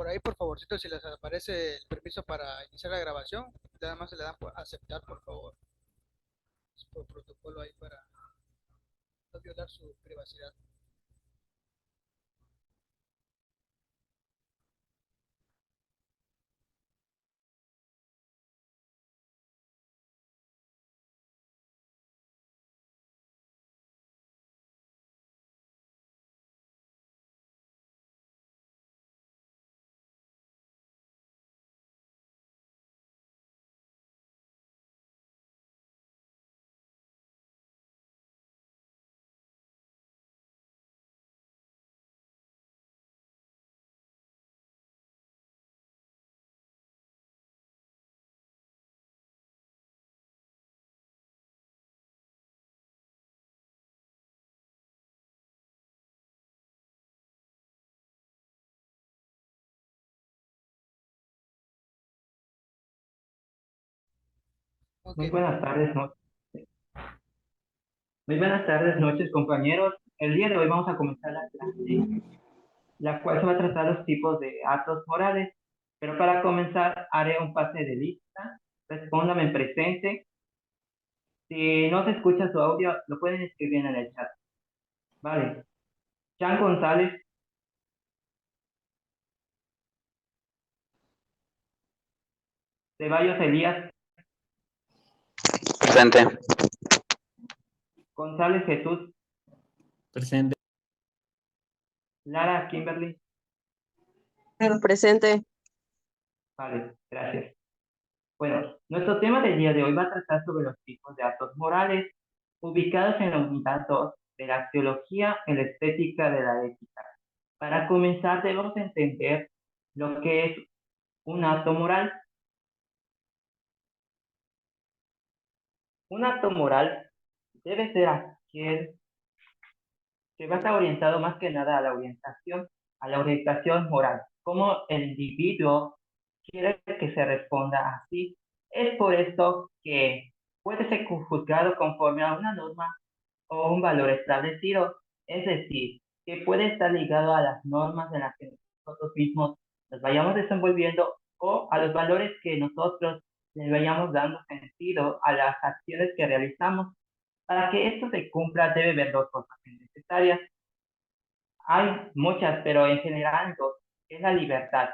por ahí, por favorcito, si les aparece el permiso para iniciar la grabación, nada más se le dan por aceptar, por favor. Es por protocolo ahí para no violar su privacidad. Ok, Muy buenas tardes, muy buenas tardes, noches, compañeros. El día de hoy vamos a comenzar la clase, la cual se va a tratar los tipos de actos morales. Pero para comenzar, haré un pase de lista. Respóndame en presente. Si no se escucha su audio, lo pueden escribir en el chat. Vale. Chan González, Ceballos Elías, Presente. González Jesús, Presente. Lara Kimberly. Presente. Vale, gracias. Bueno, nuestro tema del día de hoy va a tratar sobre los tipos de actos morales ubicados en la unidad 2 de la teología en la estética de la ética. Para comenzar, debemos entender lo que es un acto moral. Un acto moral debe ser aquel que va a estar orientado más que nada a la orientación moral, como el individuo quiere que se responda así. Es por esto que puede ser juzgado conforme a una norma o un valor establecido, es decir, que puede estar ligado a las normas en las que nosotros mismos nos vayamos desenvolviendo o a los valores que nosotros le vayamos dando sentido a las acciones que realizamos. Para que esto se cumpla debe haber dos cosas necesarias. Hay muchas, pero en general dos. Es la libertad.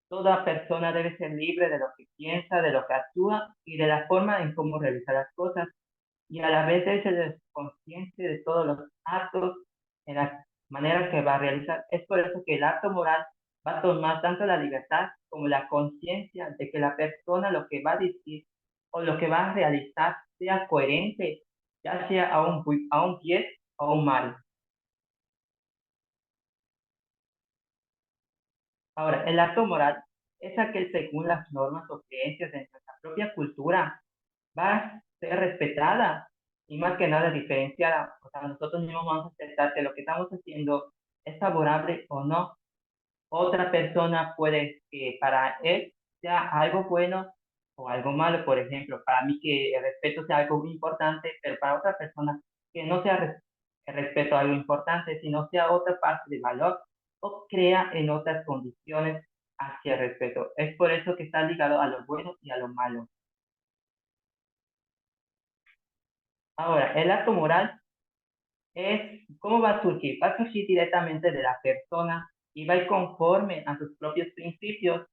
Toda persona debe ser libre de lo que piensa, de lo que actúa y de la forma en cómo realiza las cosas y a la vez es el consciente de todos los actos en la manera que va a realizar. Es por eso que el acto moral va a tomar tanto la libertad como la conciencia de que la persona lo que va a decir o lo que va a realizar sea coherente, ya sea a un bien o a un mal. Ahora, el acto moral es aquel según las normas o creencias de nuestra propia cultura va a ser respetada y más que nada diferenciada. O sea, nosotros mismos vamos a aceptar que lo que estamos haciendo es favorable o no. Otra persona puede que para él sea algo bueno o algo malo. Por ejemplo, para mí que el respeto sea algo muy importante, pero para otra persona que no sea el respeto algo importante, sino sea otra parte de valor o crea en otras condiciones hacia el respeto. Es por eso que está ligado a lo bueno y a lo malo. Ahora, el acto moral es, ¿cómo va a surgir? Va a surgir directamente de la persona y va a ir conforme a sus propios principios,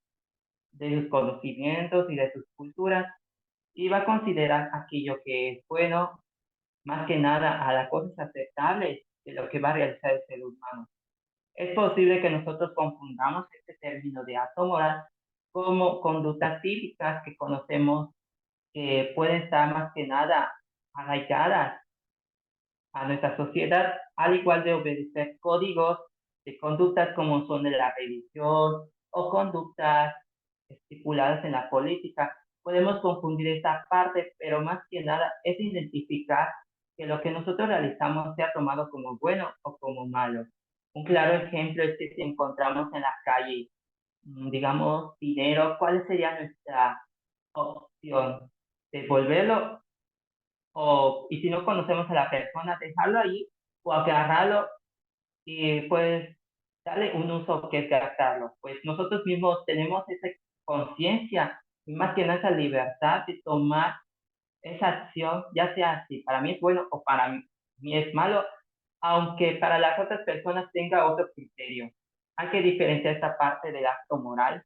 de sus conocimientos y de sus culturas, y va a considerar aquello que es bueno, más que nada a las cosas aceptables de lo que va a realizar el ser humano. Es posible que nosotros confundamos este término de acto moral como conductas cívicas que conocemos que pueden estar más que nada arraigadas a nuestra sociedad, al igual de obedecer códigos de conductas como son de la religión o conductas estipuladas en la política. Podemos confundir esta parte, pero más que nada es identificar que lo que nosotros realizamos sea tomado como bueno o como malo. Un claro ejemplo es que si encontramos en la calle, digamos, dinero, ¿cuál sería nuestra opción? ¿Devolverlo y si no conocemos a la persona, dejarlo ahí o agarrarlo y pues darle un uso que es gastarlo. Pues nosotros mismos tenemos esa conciencia y más que nada esa libertad de tomar esa acción, ya sea si para mí es bueno o para mí es malo, aunque para las otras personas tenga otro criterio. Hay que diferenciar esta parte del acto moral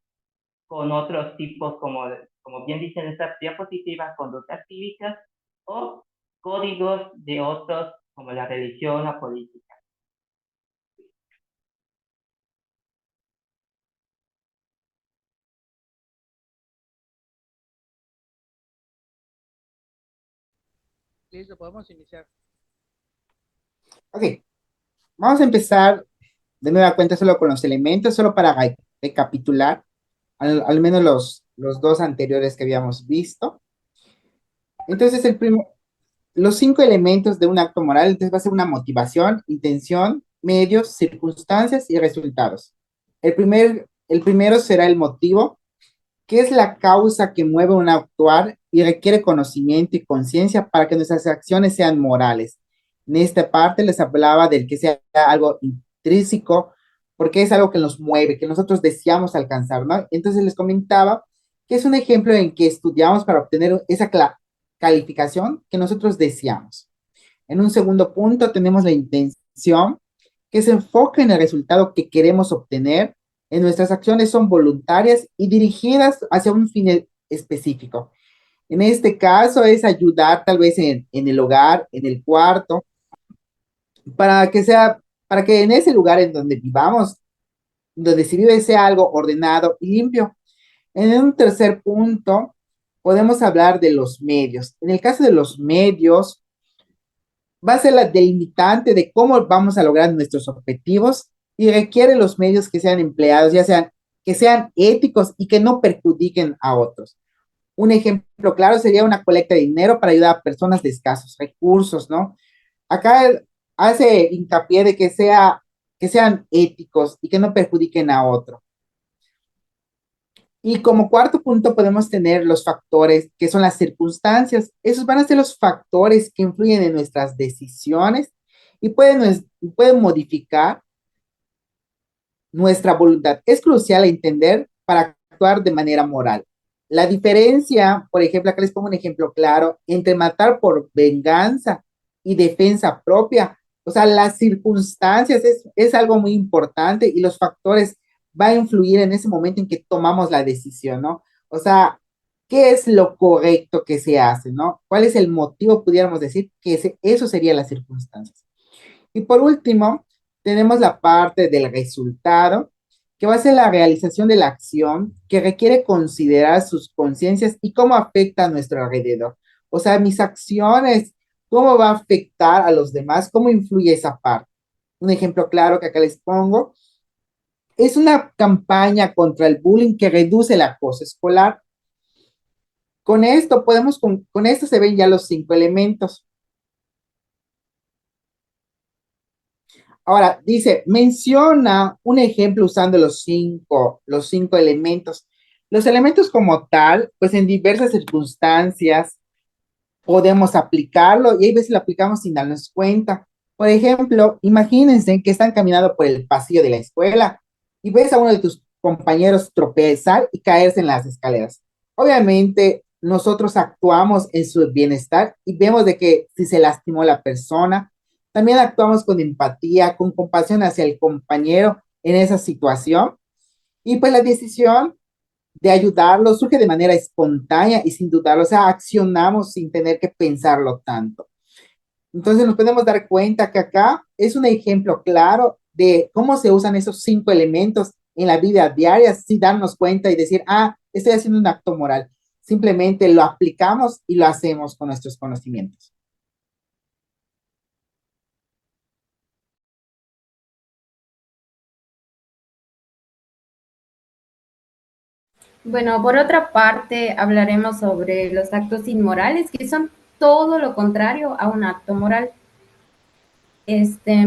con otros tipos, como bien dicen estas diapositivas, conductas cívicas o códigos de otros, como la religión, la política. Listo, podemos iniciar. Ok, vamos a empezar de nueva cuenta solo con los elementos, solo para recapitular al menos los dos anteriores que habíamos visto. Entonces, los cinco elementos de un acto moral, entonces va a ser una motivación, intención, medios, circunstancias y resultados. El primero será el motivo, que es la causa que mueve un actuar y requiere conocimiento y conciencia para que nuestras acciones sean morales. En esta parte les hablaba del que sea algo intrínseco, porque es algo que nos mueve, que nosotros deseamos alcanzar, ¿no? Entonces les comentaba que es un ejemplo en que estudiamos para obtener esa calificación que nosotros deseamos. En un segundo punto tenemos la intención, que se enfoca en el resultado que queremos obtener. En nuestras acciones son voluntarias y dirigidas hacia un fin específico. En este caso es ayudar tal vez en el hogar, en el cuarto, para que sea, para que en ese lugar en donde vivamos, donde se vive, sea algo ordenado y limpio. En un tercer punto, podemos hablar de los medios. En el caso de los medios, va a ser la delimitante de cómo vamos a lograr nuestros objetivos y requiere los medios que sean empleados, ya sean que sean éticos y que no perjudiquen a otros. Un ejemplo claro sería una colecta de dinero para ayudar a personas de escasos recursos, ¿no? Acá hace hincapié de que sean éticos y que no perjudiquen a otro. Y como cuarto punto podemos tener los factores que son las circunstancias. Esos van a ser los factores que influyen en nuestras decisiones y pueden modificar nuestra voluntad. Es crucial entender para actuar de manera moral. La diferencia, por ejemplo, acá les pongo un ejemplo claro, entre matar por venganza y defensa propia. O sea, las circunstancias es algo muy importante y los factores va a influir en ese momento en que tomamos la decisión, ¿no? O sea, ¿qué es lo correcto que se hace, ¿no? ¿Cuál es el motivo, pudiéramos decir, eso sería las circunstancias? Y por último, tenemos la parte del resultado, que va a ser la realización de la acción, que requiere considerar sus conciencias y cómo afecta a nuestro alrededor. O sea, mis acciones, cómo va a afectar a los demás, cómo influye esa parte. Un ejemplo claro que acá les pongo es una campaña contra el bullying que reduce el acoso escolar. Con esto se ven ya los cinco elementos. Ahora, dice, menciona un ejemplo usando los cinco elementos. Los elementos como tal, pues en diversas circunstancias podemos aplicarlo y hay veces lo aplicamos sin darnos cuenta. Por ejemplo, imagínense que están caminando por el pasillo de la escuela y ves a uno de tus compañeros tropezar y caerse en las escaleras. Obviamente, nosotros actuamos en su bienestar y vemos de que si se lastimó la persona, también actuamos con empatía, con compasión hacia el compañero en esa situación. Y pues la decisión de ayudarlo surge de manera espontánea y sin dudarlo, o sea, accionamos sin tener que pensarlo tanto. Entonces nos podemos dar cuenta que acá es un ejemplo claro de cómo se usan esos cinco elementos en la vida diaria sin darnos cuenta y decir, ah, estoy haciendo un acto moral. Simplemente lo aplicamos y lo hacemos con nuestros conocimientos. Bueno, por otra parte, hablaremos sobre los actos inmorales, que son todo lo contrario a un acto moral.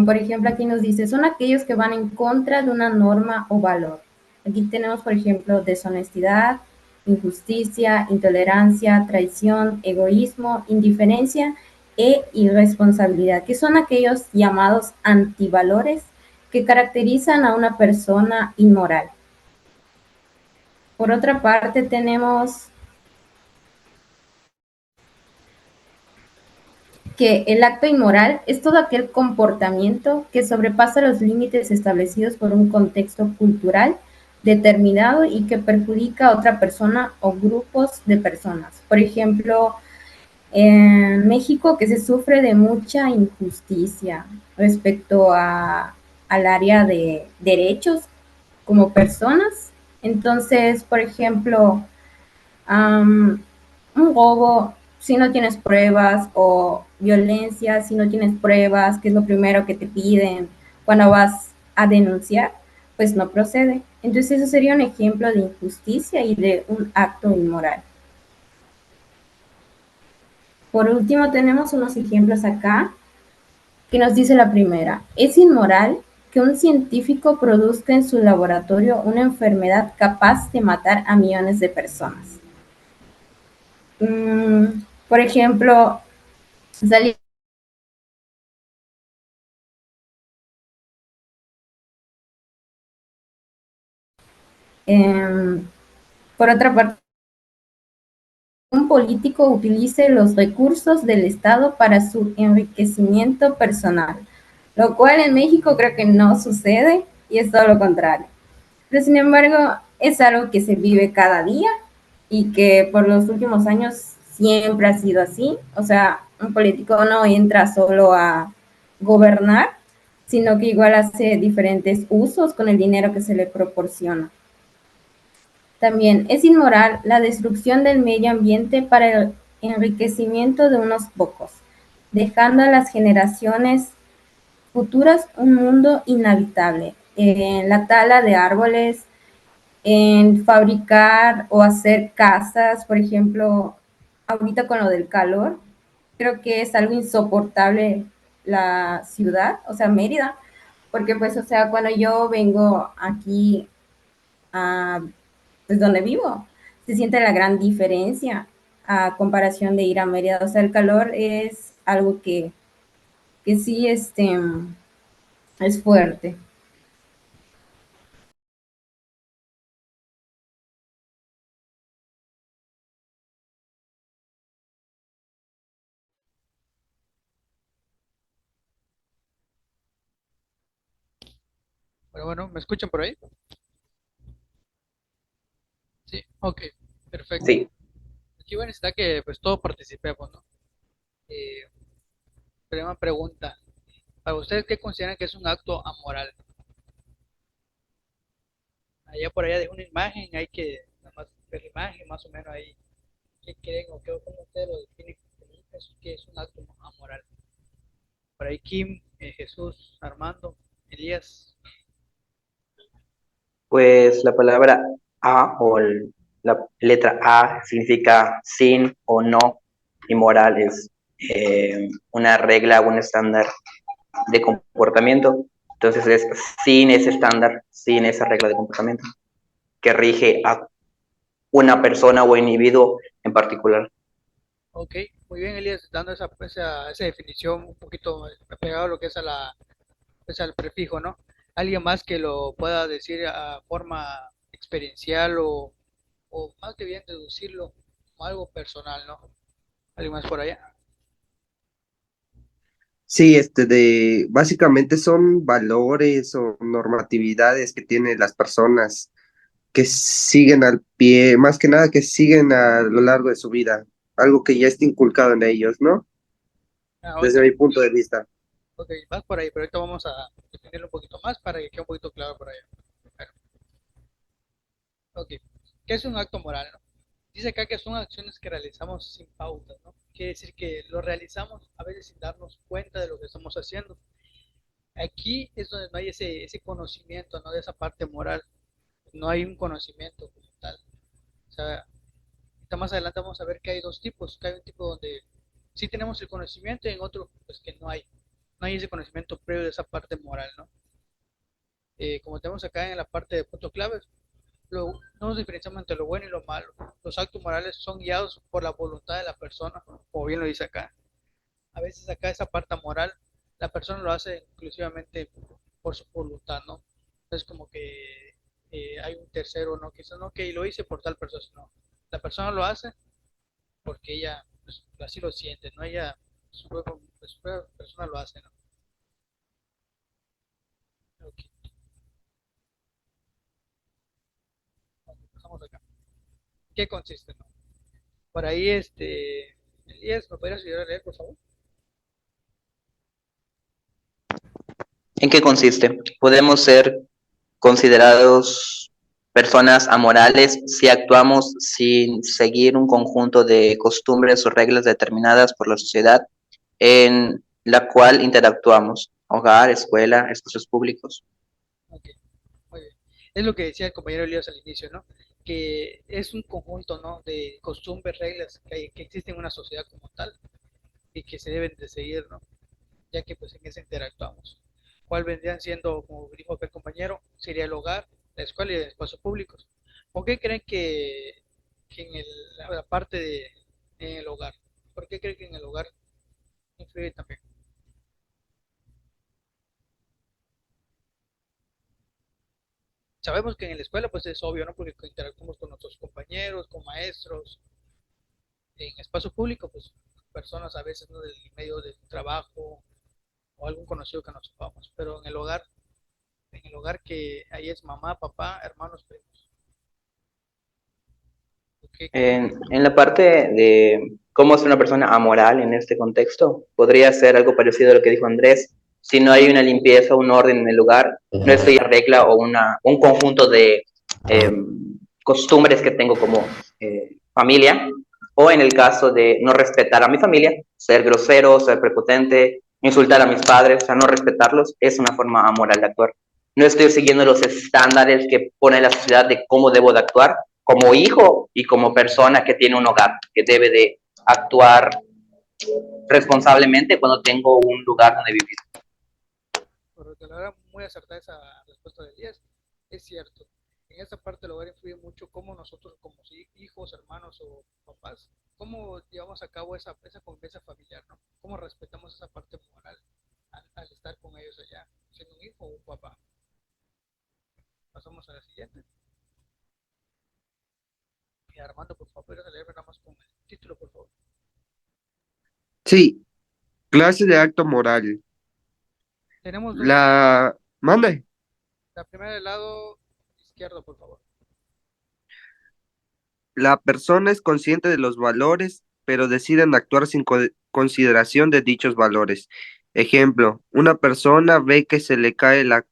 Por ejemplo, aquí nos dice, son aquellos que van en contra de una norma o valor. Aquí tenemos, por ejemplo, deshonestidad, injusticia, intolerancia, traición, egoísmo, indiferencia e irresponsabilidad, que son aquellos llamados antivalores que caracterizan a una persona inmoral. Por otra parte, tenemos que el acto inmoral es todo aquel comportamiento que sobrepasa los límites establecidos por un contexto cultural determinado y que perjudica a otra persona o grupos de personas. Por ejemplo, en México, que se sufre de mucha injusticia respecto al área de derechos como personas. Entonces, por ejemplo, un robo, si no tienes pruebas, o violencia, si no tienes pruebas, que es lo primero que te piden cuando vas a denunciar, pues no procede. Entonces eso sería un ejemplo de injusticia y de un acto inmoral. Por último, tenemos unos ejemplos acá que nos dice la primera. Es inmoral que un científico produzca en su laboratorio una enfermedad capaz de matar a millones de personas. Por ejemplo, salir por otra parte, un político utilice los recursos del Estado para su enriquecimiento personal, lo cual en México creo que no sucede y es todo lo contrario. Pero sin embargo, es algo que se vive cada día y que por los últimos años siempre ha sido así. O sea, un político no entra solo a gobernar, sino que igual hace diferentes usos con el dinero que se le proporciona. También es inmoral la destrucción del medio ambiente para el enriquecimiento de unos pocos, dejando a las generaciones futuras un mundo inhabitable. La tala de árboles, en fabricar o hacer casas, por ejemplo, ahorita con lo del calor, creo que es algo insoportable la ciudad, o sea, Mérida, porque pues, o sea, cuando yo vengo aquí a, pues, donde vivo, se siente la gran diferencia a comparación de ir a Mérida, o sea, el calor es algo que sí, es fuerte. Bueno, ¿me escuchan por ahí? Sí, ok, perfecto. Sí, Aquí bueno está que pues todos participemos, ¿no? Eh, Primera pregunta, ¿para ustedes qué consideran que es un acto amoral? Allá por allá de una imagen, hay que nada más ver la imagen, más o menos ahí, ¿qué creen o qué, cómo ustedes lo definen que es un acto amoral? Por ahí Kim, Jesús, Armando, Elías. pues la palabra A la letra A significa sin o no, y moral es una regla, un estándar de comportamiento. Entonces es sin ese estándar, sin esa regla de comportamiento que rige a una persona o individuo en particular. Ok, muy bien, Elías, dando esa definición un poquito pegado a lo que es pues, al prefijo, ¿no? Alguien más que lo pueda decir a forma experiencial o más que bien deducirlo como algo personal, ¿no? ¿Alguien más por allá? Sí, básicamente son valores o normatividades que tienen las personas que siguen al pie, más que nada que siguen a lo largo de su vida, algo que ya está inculcado en ellos, ¿no? Ah, ok, Desde mi punto de vista. ok, vas por ahí, pero ahorita vamos a definirlo un poquito más para que quede un poquito claro por allá. Bueno, ok, ¿qué es un acto moral, no? Dice acá que son acciones que realizamos sin pautas, ¿no? Quiere decir que lo realizamos a veces sin darnos cuenta de lo que estamos haciendo. Aquí es donde no hay ese conocimiento, ¿no? De esa parte moral. No hay un conocimiento como tal. O sea, más adelante vamos a ver que hay dos tipos. Que hay un tipo donde sí tenemos el conocimiento y en otro, pues que no hay. No hay ese conocimiento previo de esa parte moral, ¿no? Como tenemos acá en la parte de puntos claves, no nos diferenciamos entre lo bueno y lo malo. Los actos morales son guiados por la voluntad de la persona, como bien lo dice acá. A veces acá esa parte moral, la persona lo hace exclusivamente por su voluntad, ¿no? No es como que hay un tercero, ¿no? Quizás no, que lo hice por tal persona, no. La persona lo hace porque ella pues, así lo siente, ¿no? Ella, su propia persona lo hace, ¿no? Ok, pasamos acá. ¿Qué consiste, no? Por ahí, Elías, ¿me podrías ayudar a leer, por favor? ¿En qué consiste? Podemos ser considerados personas amorales si actuamos sin seguir un conjunto de costumbres o reglas determinadas por la sociedad en la cual interactuamos, hogar, escuela, espacios públicos. Ok, muy bien. Es lo que decía el compañero Elías al inicio, ¿no? Que es un conjunto, ¿no? De costumbres, reglas que existen en una sociedad como tal y que se deben de seguir, ¿no? Ya que pues en ese interactuamos. ¿Cuál vendrían siendo, como dijo el compañero, sería el hogar, la escuela y los espacios públicos? ¿Por qué creen que en la parte de en el hogar? ¿Por qué creen que en el hogar influye también? Sabemos que en la escuela pues es obvio, ¿no? Porque interactuamos con nuestros compañeros, con maestros, en espacio público pues personas a veces, ¿no? Del medio del trabajo o algún conocido que nos topamos, pero en el hogar que ahí es mamá, papá, hermanos, primos. ¿Qué creen? En la parte de cómo es una persona amoral en este contexto, podría ser algo parecido a lo que dijo Andrés. Si no hay una limpieza, un orden en el lugar, no estoy a regla o un conjunto de eh, costumbres que tengo como familia, o en el caso de no respetar a mi familia, ser grosero, ser prepotente, insultar a mis padres, o sea, no respetarlos, es una forma amoral de actuar. No estoy siguiendo los estándares que pone la sociedad de cómo debo de actuar, como hijo y como persona que tiene un hogar, que debe de actuar responsablemente cuando tengo un lugar donde vivir. Porque la verdad, muy acertada esa respuesta de Elías. Es cierto. En esa parte del hogar influye mucho cómo nosotros, como hijos, hermanos o papás, cómo llevamos a cabo esa convivencia familiar, ¿no? Cómo respetamos esa parte moral al estar con ellos allá, siendo un hijo o un papá. Pasamos a la siguiente. Y Armando, por favor, puedes leerme nada más con el título, por favor. Sí, clase de acto moral. Tenemos dos. La manda. La primera del lado izquierdo, por favor. La persona es consciente de los valores, pero deciden actuar sin consideración de dichos valores. Ejemplo, una persona ve que se le cae la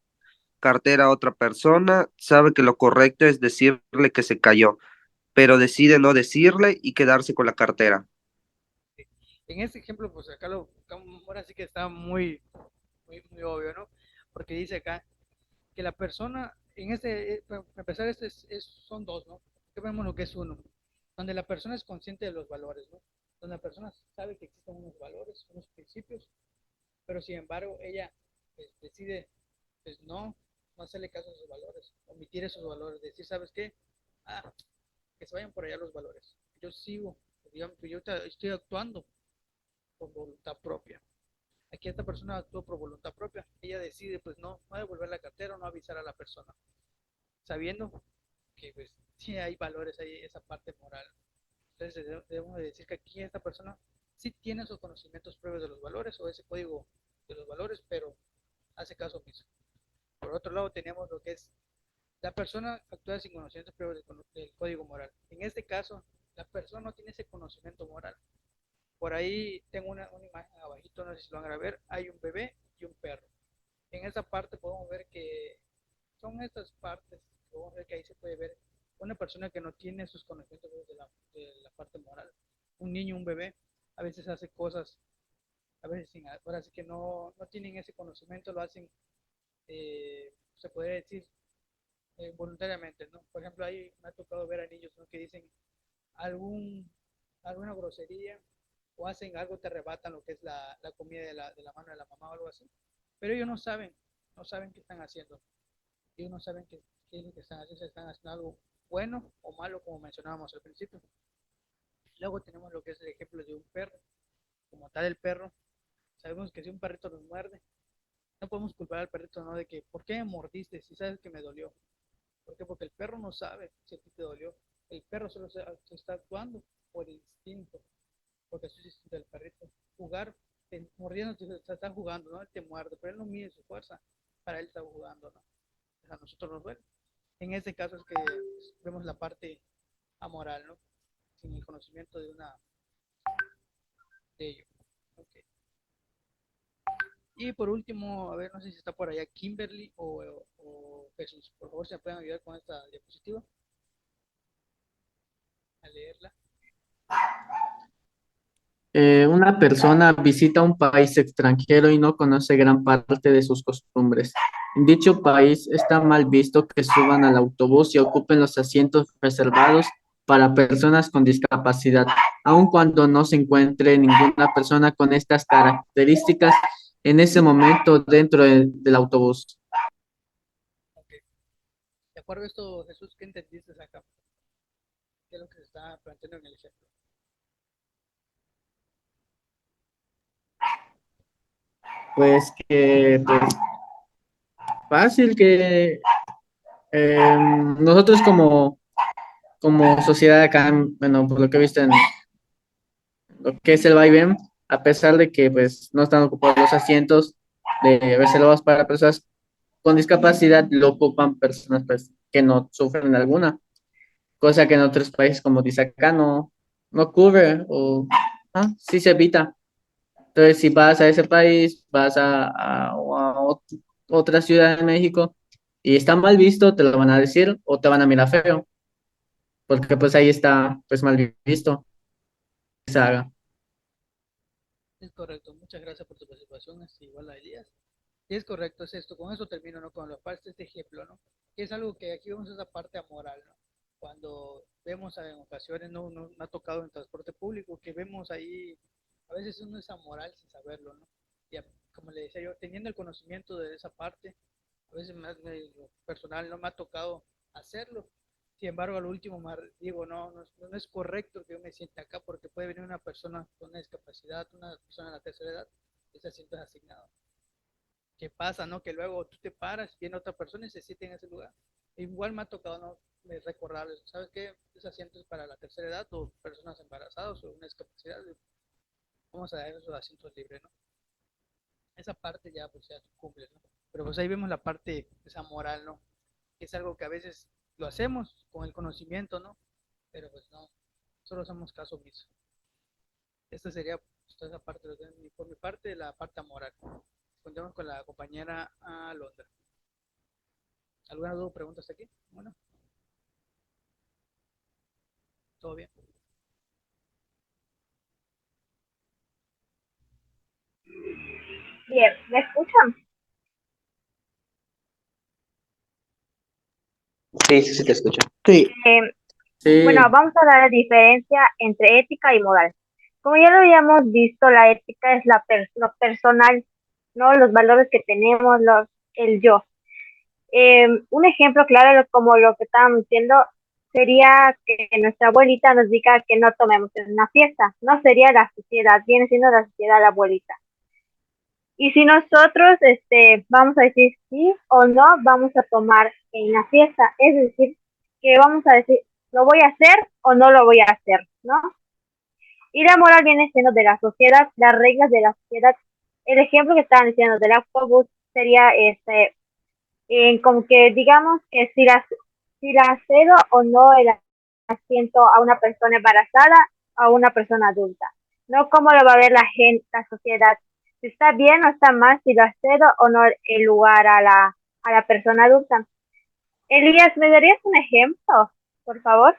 cartera a otra persona, sabe que lo correcto es decirle que se cayó, pero decide no decirle y quedarse con la cartera. En este ejemplo, pues acá ahora sí que está muy obvio, ¿no? Porque dice acá que la persona, para empezar, son dos, ¿no? Que vemos lo que es uno, donde la persona es consciente de los valores, ¿no? Donde la persona sabe que existen unos valores, unos principios, pero sin embargo ella pues, decide, pues no hacerle caso a esos valores, omitir esos valores, decir, ¿sabes qué? Ah, que se vayan por allá los valores. Yo sigo, digamos, yo estoy actuando por voluntad propia. Aquí esta persona actuó por voluntad propia. Ella decide, pues no devolver la cartera, no avisar a la persona, sabiendo que pues sí hay valores, hay esa parte moral. Entonces debemos de decir que aquí esta persona sí tiene sus conocimientos previos de los valores o ese código de los valores, pero hace caso omiso. Por otro lado tenemos lo que es la persona actúa sin conocimientos previos del código moral. En este caso, la persona no tiene ese conocimiento moral. Por ahí tengo una imagen abajito, no sé si lo van a ver, hay un bebé y un perro. En esa parte podemos ver que son estas partes, podemos ver que ahí se puede ver una persona que no tiene sus conocimientos de la parte moral. Un niño, un bebé, a veces hace cosas, a veces sin, ahora sí que no tienen ese conocimiento, lo hacen, se podría decir, voluntariamente, ¿no? Por ejemplo, ahí me ha tocado ver a niños, ¿no? Que dicen algún, alguna grosería o hacen algo, te arrebatan lo que es la comida de la mano de la mamá o algo así. Pero ellos no saben qué están haciendo. Ellos no saben qué es lo que están haciendo, si están haciendo algo bueno o malo, como mencionábamos al principio. Luego tenemos lo que es el ejemplo de un perro. Como tal el perro, sabemos que si un perrito nos muerde, No podemos culpar al perrito, ¿no? De que, ¿por qué me mordiste si sabes que me dolió? ¿Por qué? Porque el perro no sabe si a ti te dolió. El perro solo se está actuando por instinto, porque eso es instinto del perrito. Jugar, mordiendo, se está jugando, ¿no? Él te muerde, pero él no mide su fuerza, para él está jugando, ¿no? A nosotros nos duele. En este caso es que vemos la parte amoral, ¿no? Sin el conocimiento de ello. Okay. Y por último, a ver, no sé si está por allá Kimberly o Jesús. Por favor, si me pueden ayudar con esta diapositiva a leerla. Una persona visita un país extranjero y no conoce gran parte de sus costumbres. En dicho país está mal visto que suban al autobús y ocupen los asientos reservados para personas con discapacidad, aun cuando no se encuentre ninguna persona con estas características en ese momento dentro del autobús. Okay. De acuerdo a esto, Jesús, ¿qué entendiste acá? ¿Qué es lo que se está planteando en el ejemplo? Pues que, pues, fácil que nosotros como sociedad acá, bueno, por lo que he visto en lo que es el vaivén, a pesar de que pues no están ocupados los asientos reservados para personas con discapacidad, lo ocupan personas pues, que no sufren alguna, cosa que en otros países, como dice acá, no ocurre o sí se evita. Entonces, si vas a ese país, vas a otra ciudad de México y está mal visto, te lo van a decir o te van a mirar feo, porque pues ahí está pues mal visto que se haga. Es correcto, muchas gracias por tu participación, es igual a Elías. Y es correcto, es esto, con eso termino, ¿no? Con la parte de este ejemplo, ¿no? Que es algo que aquí vemos esa parte amoral, ¿no? Cuando vemos en ocasiones, ¿no? Me ha tocado en transporte público, que vemos ahí, a veces uno es amoral sin saberlo, ¿no? Y como le decía yo, teniendo el conocimiento de esa parte, a veces lo personal no me ha tocado hacerlo. Sin embargo, al último digo, no es correcto que yo me siente acá porque puede venir una persona con una discapacidad, una persona de la tercera edad, y ese asiento es asignado. ¿Qué pasa, no? Que luego tú te paras, viene otra persona y se siente en ese lugar. Igual me ha tocado, ¿no? Recordarles, ¿sabes qué? Ese asiento es para la tercera edad o personas embarazadas o una discapacidad. Vamos a dar esos asientos libres, ¿no? Esa parte ya, pues ya cumple, ¿no? Pero pues ahí vemos la parte, esa moral, ¿no? Que es algo que a veces lo hacemos con el conocimiento, ¿no? Pero pues no, solo hacemos caso omiso. Esta sería pues, toda esa parte, por mi parte, la parte moral. Continuamos con la compañera Alondra. ¿Alguna duda o preguntas aquí? Bueno, todo bien. Bien, ¿me escuchan? Sí, te escucho. Sí, Eh, sí, bueno, vamos a hablar de la diferencia entre ética y moral. Como ya lo habíamos visto, la ética es lo personal, ¿no? Los valores que tenemos, el yo. Un ejemplo claro, como lo que estábamos diciendo, sería que nuestra abuelita nos diga que no tomemos en una fiesta. No sería la sociedad, viene siendo la sociedad la abuelita. Y si nosotros vamos a decir sí o no, vamos a tomar en la fiesta. Es decir, que vamos a decir, ¿lo voy a hacer o no lo voy a hacer? ¿No? Y la moral viene siendo de la sociedad, las reglas de la sociedad. El ejemplo que estaban diciendo del autobús sería como que digamos que si la cedo o no el asiento a una persona embarazada o a una persona adulta. No cómo lo va a ver la gente, la sociedad. Si está bien o está mal, si lo cedo o no el lugar a la persona adulta. Elías, ¿me darías un ejemplo, por favor?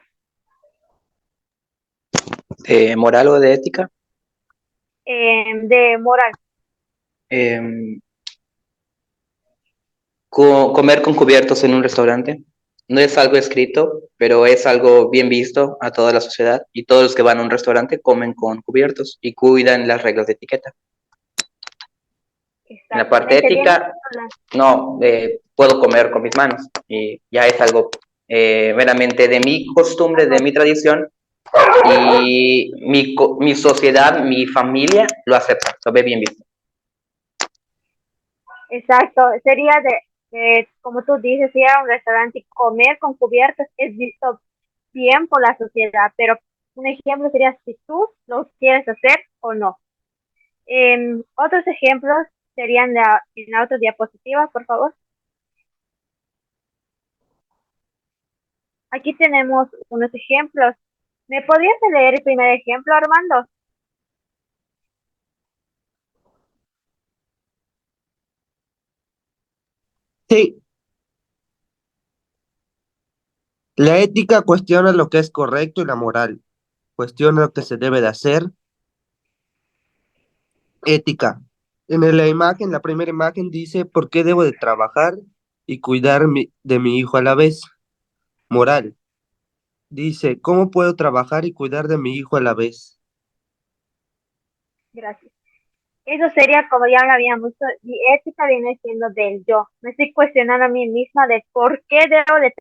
¿Moral o de ética? De moral. Eh, Comer con cubiertos en un restaurante. No es algo escrito, pero es algo bien visto a toda la sociedad y todos los que van a un restaurante comen con cubiertos y cuidan las reglas de etiqueta. En la parte ética, no, puedo comer con mis manos y ya es algo meramente de mi costumbre, de mi tradición y mi sociedad, mi familia lo acepta, lo ve bien visto. Exacto, sería como tú dices, ir a un restaurante y comer con cubiertos es visto bien por la sociedad, pero un ejemplo sería si tú lo quieres hacer o no. Otros ejemplos serían en la otra diapositiva, por favor. Aquí tenemos unos ejemplos. ¿Me podrías leer el primer ejemplo, Armando? Sí, la ética cuestiona lo que es correcto y la moral cuestiona lo que se debe de hacer. Ética. La primera imagen dice por qué debo de trabajar y cuidar de mi hijo a la vez. Moral. Dice, ¿cómo puedo trabajar y cuidar de mi hijo a la vez? Gracias. Eso sería, como ya lo habíamos visto, mi ética viene siendo del yo. Me estoy cuestionando a mí misma de por qué debo de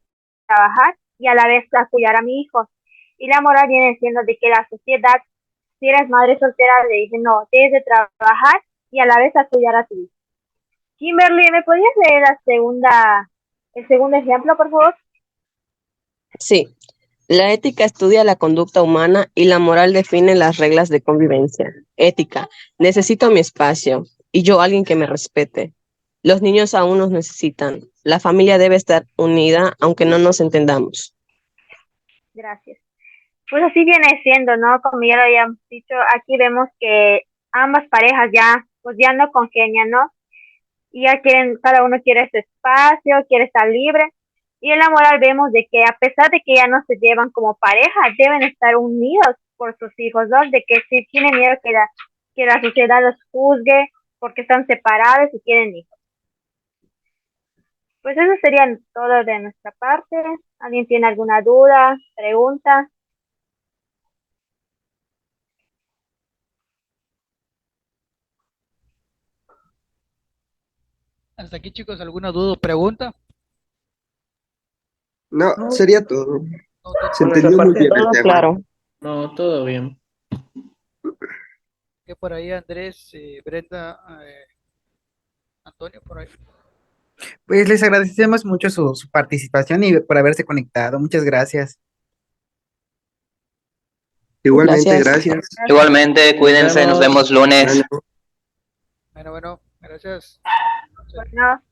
trabajar y a la vez cuidar a mi hijo. Y la moral viene siendo de que la sociedad, si eres madre soltera, le dice, no, tienes de trabajar y a la vez cuidar a tu hijo. Kimberly, ¿me podrías leer el segundo ejemplo, por favor? Sí, la ética estudia la conducta humana y la moral define las reglas de convivencia. Ética, necesito mi espacio y yo alguien que me respete. Los niños aún nos necesitan. La familia debe estar unida aunque no nos entendamos. Gracias. Pues así viene siendo, ¿no? Como ya lo habíamos dicho, aquí vemos que ambas parejas pues ya no congenian, ¿no? Y ya cada uno quiere su espacio, quiere estar libre. Y en la moral vemos de que a pesar de que ya no se llevan como pareja, deben estar unidos por sus hijos, ¿no? De que si tienen miedo que la sociedad los juzgue porque están separados y tienen hijos. Pues eso sería todo de nuestra parte. ¿Alguien tiene alguna duda, pregunta? Hasta aquí, chicos, ¿alguna duda o pregunta? No, sería todo. No, Se Por nuestra entendió muy parte, bien el todo tema. claro. No, todo bien. que por ahí Andrés, Brenda, Antonio, por ahí. Pues les agradecemos mucho su participación y por haberse conectado. Muchas gracias. Igualmente, Gracias. gracias. Igualmente, cuídense, nos vemos lunes. Bueno. Bueno, gracias. Bueno.